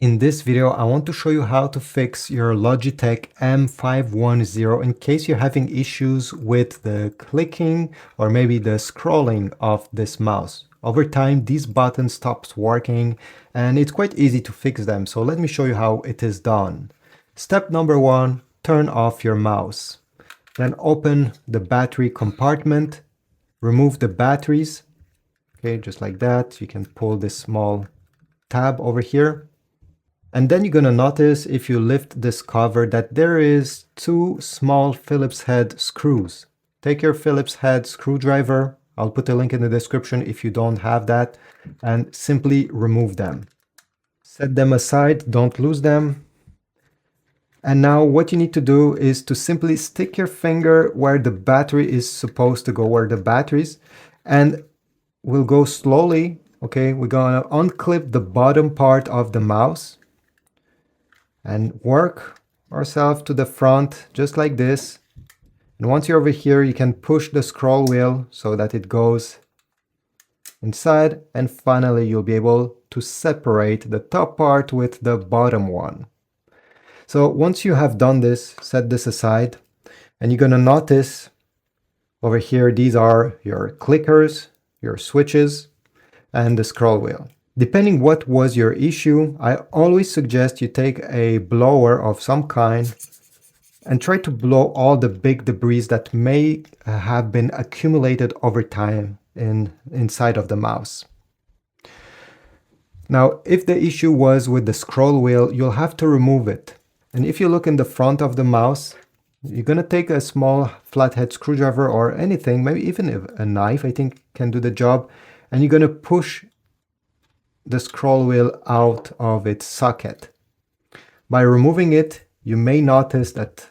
In this video, I want to show you how to fix your Logitech M510 in case you're having issues with the clicking or maybe the scrolling of this mouse. Over time, these buttons stops working and it's quite easy to fix them. So let me show you how it is done. Step number 1, turn off your mouse. Then open the battery compartment, remove the batteries. Okay, just like that. You can pull this small tab over here. And then you're going to notice if you lift this cover that there is 2 small Phillips head screws. Take your Phillips head screwdriver. I'll put a link in the description if you don't have that, and simply remove them. Set them aside, don't lose them. And now what you need to do is to simply stick your finger where the battery is supposed to go, where the batteries, and we'll go slowly. Okay, we're going to unclip the bottom part of the mouse and work ourselves to the front just like this. And once you're over here, you can push the scroll wheel so that it goes inside, and finally you'll be able to separate the top part with the bottom one. So once you have done this, set this aside, and you're going to notice over here these are your clickers, your switches, and the scroll wheel. Depending what was your issue, I always suggest you take a blower of some kind and try to blow all the big debris that may have been accumulated over time inside of the mouse. Now, if the issue was with the scroll wheel, you'll have to remove it. And if you look in the front of the mouse, you're going to take a small flathead screwdriver or anything, maybe even a knife, I think can do the job. And you're going to push the scroll wheel out of its socket. By removing it, you may notice that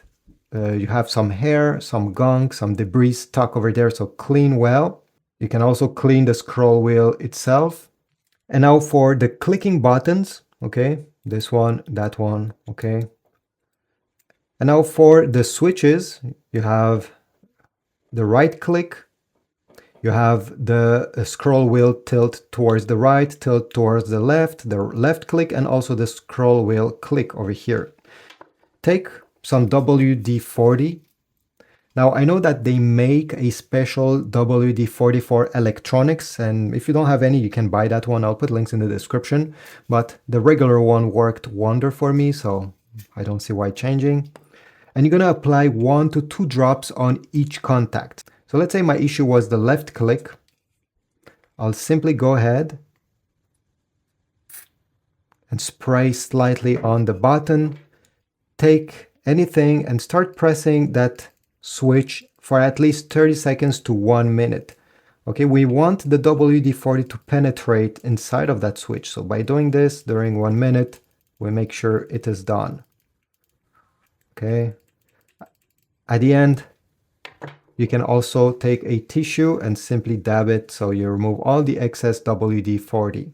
you have some hair, some gunk, some debris stuck over there, so clean well. You can also clean the scroll wheel itself. And now for the clicking buttons, okay, this one, that one, okay. And now for the switches, you have the right click, you have the scroll wheel tilt towards the right, tilt towards the left click, and also the scroll wheel click over here. Take some WD-40. Now I know that they make a special WD-40 for electronics, and if you don't have any, you can buy that one. I'll put links in the description, but the regular one worked wonder for me, so I don't see why changing. And you're going to apply 1 to 2 drops on each contact. So let's say my issue was the left click. I'll simply go ahead and spray slightly on the button. Take anything and start pressing that switch for at least 30 seconds to 1 minute. Okay, we want the WD-40 to penetrate inside of that switch. So by doing this during 1 minute, we make sure it is done. Okay. At the end, you can also take a tissue and simply dab it so you remove all the excess WD-40.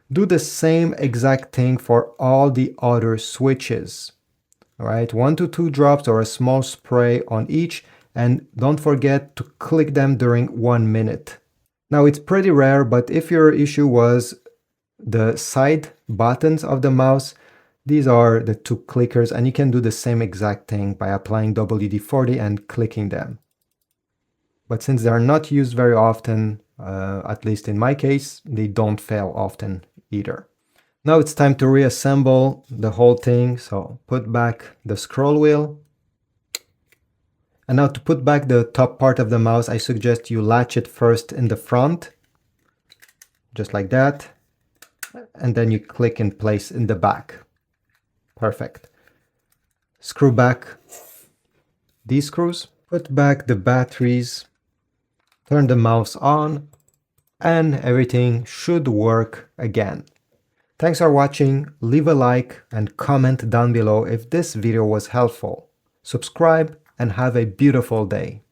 Do the same exact thing for all the other switches. All right, 1 to 2 drops or a small spray on each, and don't forget to click them during 1 minute. Now it's pretty rare, but if your issue was the side buttons of the mouse, these are the 2 clickers, and you can do the same exact thing by applying WD-40 and clicking them. But since they are not used very often, at least in my case, they don't fail often either. Now it's time to reassemble the whole thing. So put back the scroll wheel. And now to put back the top part of the mouse, I suggest you latch it first in the front, just like that. And then you click in place in the back. Perfect. Screw back these screws, put back the batteries, turn the mouse on, and everything should work again. Thanks for watching. Leave a like and comment down below if this video was helpful. Subscribe and have a beautiful day.